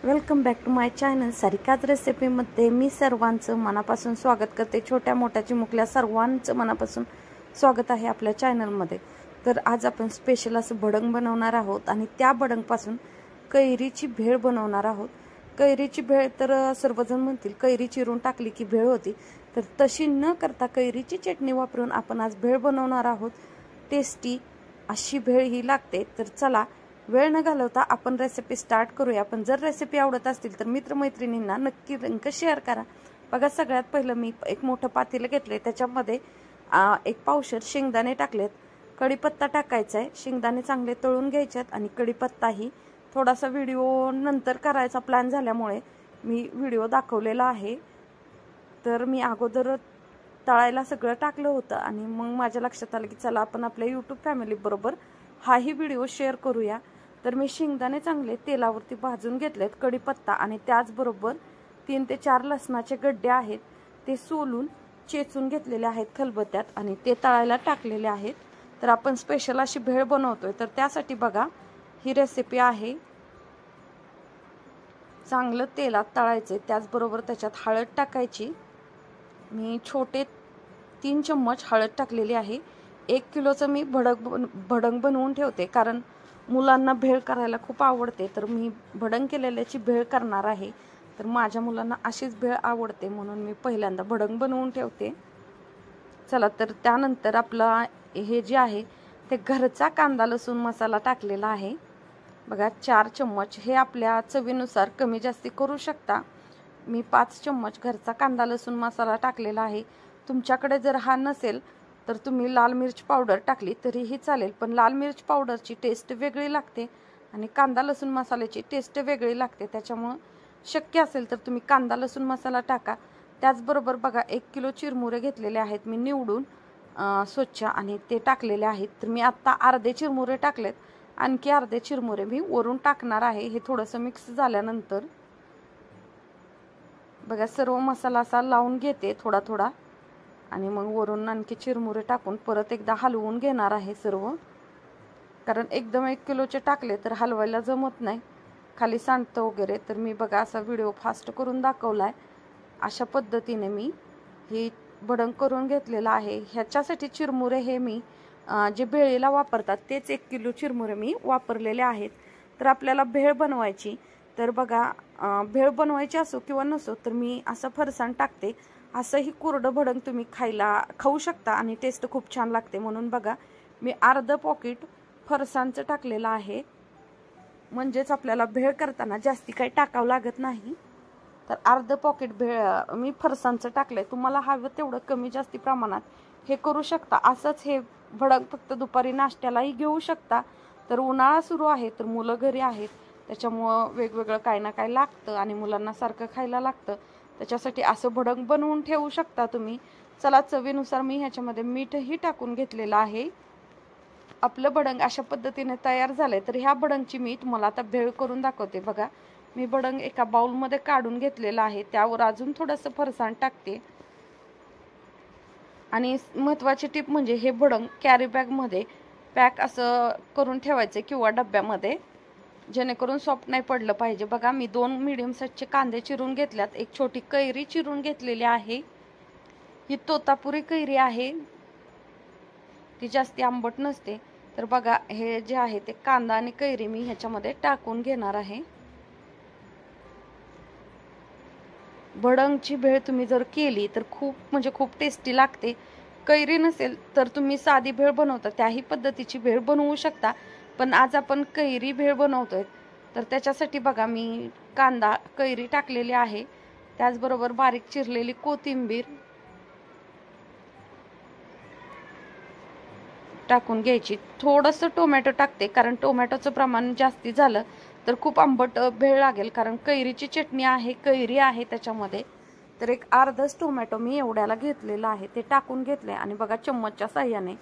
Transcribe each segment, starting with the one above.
Welcome back to my channel Sarika's रेसिपीमध्ये मी सर्वांचं मनापासून स्वागत करते। छोट्या मोठ्या चिमुकल्या सर्वांचं मनापासून स्वागत आहे आपल्या चॅनलमध्ये। तर आज आपण स्पेशल असं भडंग बनवणार आहोत आणि त्या भडंगपासून कैरीची भेळ बनवणार आहोत। कैरीची भेळ तर सर्वजण म्हणतील कैरी चिरून टाकली की भेळ होती, तर तशी न करता कैरीची चटणी वापरून आपण आज भेळ बनवणार आहोत। टेस्टी अशी भेळ ही लागते। तर चला वेळ न घालवता आपण रेसिपी स्टार्ट करूया। पण जर रेसिपी आवडत असतील तर मित्रमैत्रिणींना नक्की लिंक शेअर करा। बघा, सगळ्यात पहिलं मी एक मोठं पातेलं घेतले, त्याच्यामध्ये एक पावशर शेंगदाणे टाकलेत, कढीपत्ता टाकायचा आहे, शेंगदाणे चांगले तळून घ्यायचेत आणि कढीपत्ताही थोडासा व्हिडिओ नंतर करायचा प्लॅन झाल्यामुळे मी व्हिडिओ दाखवलेला आहे। तर मी अगोदर तळायला सगळं टाकलं होतं आणि मग माझ्या लक्षात आलं की चला आपण आपल्या यूट्यूब फॅमिली बरोबर हाही व्हिडिओ शेअर करूया। तर मी शेंगदाणे चांगले तेलावरती भाजून घेतलेत, कढीपत्ता आणि त्याचबरोबर 3 ते 4 लसणाचे गड्डे आहेत ते सोलून चेचून घेतलेले आहेत खलबत्त्यात आणि ते तळायला टाकलेले आहेत। तर आपण स्पेशल अशी भेळ बनवतोय, तर त्यासाठी बघा ही रेसिपी आहे। चांगलं तेलात तळायचे, त्याचबरोबर त्याच्यात हळद टाकायची। मी छोटे 3 चम्मच हळद टाकलेली आहे। 1 किलोचं मी भडंग बनवून ठेवते, कारण मुलांना भेळ करायला खूप आवडते। तर मी भडंग केलेल्याची भेळ करणार आहे, तर माझ्या मुलांना अशीच भेळ आवडते म्हणून मी पहिल्यांदा भडंग बनवून ठेवते। चला, तर त्यानंतर आपला हे जे आहे ते घरचा कांदा लसूण मसाला टाकलेला आहे। बघा 4 चम्मच, हे आपल्या चवीनुसार कमी जास्ती करू शकता। मी 5 चम्मच घरचा कांदा लसूण मसाला टाकलेला आहे। तुमच्याकडे जर हा नसेल तर तुम्ही लाल मिर्च पावडर टाकली तरीही चालेल, पण लाल मिर्च पावडरची टेस्ट वेगळी लागते आणि कांदा लसूण मसाल्याची टेस्ट वेगळी लागते। त्याच्यामुळे शक्य असेल तर तुम्ही कांदा लसूण मसाला टाका। त्याचबरोबर बघा 1 किलो चिरमुरे घेतलेले आहेत मी निवडून स्वच्छ आणि ते टाकलेले आहेत। तर मी आत्ता अर्धे चिरमुरे टाकलेत, आणखी अर्धे चिरमुरे मी वरून टाकणार आहे। हे थोडंसं मिक्स झाल्यानंतर बघा सर्व मसाला असा लावून घेते थोडा थोडा आणि मग वरून आणखी चिरमुरे टाकून परत एकदा हलवून घेणार आहे सर्व, कारण एकदम 1 किलोचे टाकले तर हलवायला जमत नाही, खाली सांडतं वगैरे। तर मी बघा असा व्हिडिओ फास्ट करून दाखवलाय, अशा पद्धतीने मी हे भडंग करून घेतलेला आहे। ह्याच्यासाठी चिरमुरे हे मी जे भेळीला वापरतात तेच 1 किलो चिरमुरे मी वापरलेले आहेत। तर आपल्याला भेळ बनवायची, तर बघा भेळ बनवायची असो किंवा नसो तर मी असं फरसाण टाकते। असंही कोरडं भडंग तुम्ही खाऊ शकता आणि टेस्ट खूप छान लागते, म्हणून बघा मी अर्ध पॉकेट फरसाणचं टाकलेलं आहे, म्हणजेच आपल्याला भेळ करताना जास्ती काही टाकावं लागत नाही। तर अर्ध पॉकेट भेळ मी फरसाणचं टाकलंय। तुम्हाला हवं तेवढं कमी जास्ती प्रमाणात हे करू शकता। असंच हे भडंग फक्त दुपारी नाश्त्यालाही घेऊ शकता। तर उन्हाळा सुरू आहे, तर मुलं घरी आहेत, त्याच्यामुळं वेगवेगळं काही ना काही लागतं आणि मुलांना सारखं खायला लागतं, त्याच्यासाठी असं भडंग बनवून ठेवू शकता तुम्ही। चला, चवीनुसार मी ह्याच्यामध्ये मीठही टाकून घेतलेलं आहे। आपलं भडंग अशा पद्धतीने तयार झालंय। तर ह्या भडंगची मी तुम्हाला आता भेळ करून दाखवते। बघा मी भडंग एका बाउलमध्ये काढून घेतलेलं आहे, त्यावर अजून थोडंसं फरसाण टाकते। आणि महत्त्वाची टिप म्हणजे हे भडंग कॅरी बॅगमध्ये पॅक असं करून ठेवायचं किंवा डब्यामध्ये, जेणेकरून सॉफ्ट नाही पडलं पाहिजे। बघा मी 2 मीडियम साईजचे कांदे चिरून घेतल्यात, एक छोटी कैरी चिरून घेतलेली आहे। ही तोतापुरी कैरी आहे, ती जास्ती आंबट नसते। तर बघा हे जे आहे ते कांदा आणि कैरी मी ह्याच्यामध्ये टाकून घेणार आहे। भडंगची भेळ तुम्ही जर केली तर खूप म्हणजे खूप टेस्टी लागते। कैरी नसेल तर तुम्ही साधी भेळ बनवता त्याही पद्धतीची भेळ बनवू शकता, पण आज आपण कैरी भेळ बनवतोय, तर त्याच्यासाठी बघा मी कांदा कैरी टाकलेली आहे, त्याचबरोबर बारीक चिरलेली कोथिंबीर टाकून घ्यायची। थोडंसं टोमॅटो टाकते, कारण टोमॅटोचं प्रमाण जास्ती झालं तर खूप आंबट भेळ लागेल, कारण कैरीची चटणी आहे, कैरी आहे त्याच्यामध्ये। तर एक अर्धाच टोमॅटो मी एवढ्याला घेतलेला आहे, ते टाकून घेतले आणि बघा चम्मचच्या साह्याने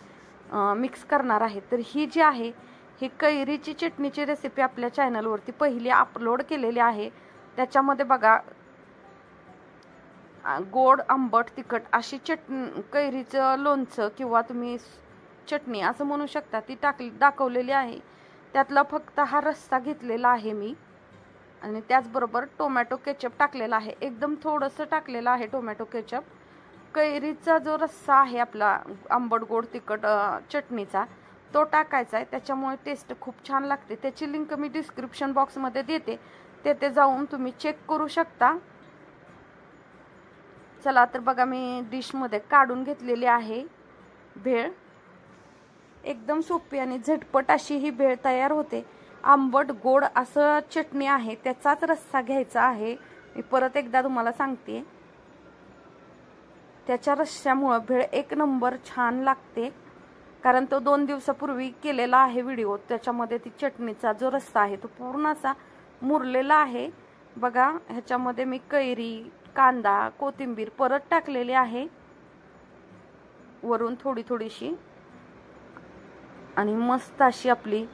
मिक्स करणार आहे। तर ही जी आहे ही कैरीची चटणीची रेसिपी आपल्या चॅनलवरती पहिली अपलोड केलेली आहे। त्याच्यामध्ये बघा गोड आंबट तिखट अशी कैरीचं लोणचं किंवा तुम्ही चटणी असं म्हणू शकता ती दाखवलेली आहे। त्यातला फक्त हा रस्सा घेतलेला आहे मी, आणि त्याचबरोबर टोमॅटो केचप टाकलेला आहे, एकदम थोडंसं टाकलेलं आहे टोमॅटो केचप. कैरीचा जो रस्सा आहे आपला आंबट गोड तिखट चटणीचा, तो टाकायचा आहे, त्याच्यामुळे टेस्ट खूप छान लागते. त्याची लिंक मी डिस्क्रिप्शन बॉक्समध्ये देते, तेथे जाऊन तुम्ही चेक करू शकता. चला तर बघा, मी डिशमध्ये काढून घेतलेली आहे भेळ. एकदम सोपी आणि झटपट अशी ही भेळ तयार होते. आंबट गोड असं चटणी आहे, त्याचाच रस्सा घ्यायचा आहे. मी परत एकदा तुम्हाला सांगते, त्याच्या रस्स्यामुळं भेळ एक नंबर छान लागते. कारण तो 2 दिवसापूर्वी केलेला आहे व्हिडिओ, त्याच्यामध्ये ती चटणीचा जो रस्सा आहे तो पूर्ण असा मुरलेला आहे. बघा, ह्याच्यामध्ये मी कैरी, कांदा, कोथिंबीर परत टाकलेली आहे वरून थोडीशी. आणि मस्त अशी आपली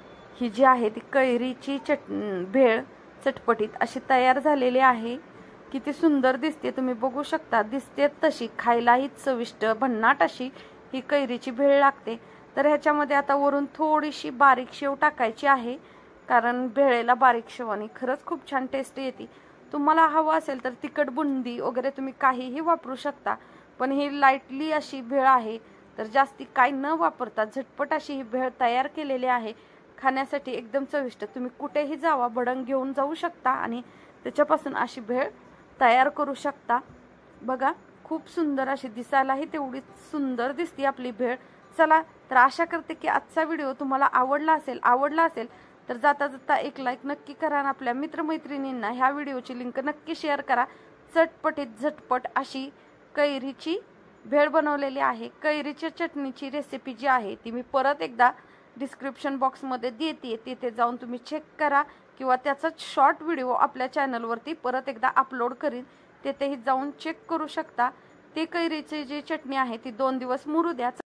ही जी आहे ती कैरीची भेळ चटपटीत अशी तयार झालेली आहे. किती सुंदर दिसते, तुम्ही बघू शकता. दिसते तशी, खायलाही चविष्ट भन्नाट अशी ही कैरीची भेळ लागते. तर ह्याच्यामध्ये आता वरून थोडीशी बारीक शेव टाकायची आहे, कारण भेळेला बारीक शेवाने खरंच खूप छान टेस्ट येते. तुम्हाला हवं असेल तर तिखट बुंदी वगैरे तुम्ही काहीही वापरू शकता, पण ही लाईटली अशी भेळ आहे, तर जास्ती काय न वापरता झटपट अशी ही भेळ तयार केलेली आहे. खाण्यासाठी एकदम चविष्ट. तुम्ही कुठेही जावा, भडंग घेऊन जाऊ शकता आणि त्याच्यापासून अशी भेळ तयार करू शकता. बघा, खूप सुंदर अशी, दिसायलाही तेवढी सुंदर दिसते आपली भेळ. चला तर आशा करते की आजचा व्हिडिओ तुम्हाला आवडला असेल तर जाता जाता एक लाईक नक्की करा आणि आपल्या मित्रमैत्रिणींना ह्या व्हिडिओची लिंक नक्की शेअर करा. चटपटीत झटपट अशी कैरीची भेळ बनवलेली आहे. कैरीच्या चटणीची रेसिपी जी आहे ती मी परत एकदा डिस्क्रिप्शन बॉक्समध्ये देते, तिथे जाऊन तुम्ही चेक करा, किंवा त्याचा शॉर्ट व्हिडिओ आपल्या चॅनलवरती परत एकदा अपलोड करीन, तेथेही जाऊन चेक करू शकता. ते कैरीची जी चटणी आहे ती 2 दिवस मुरू द्या.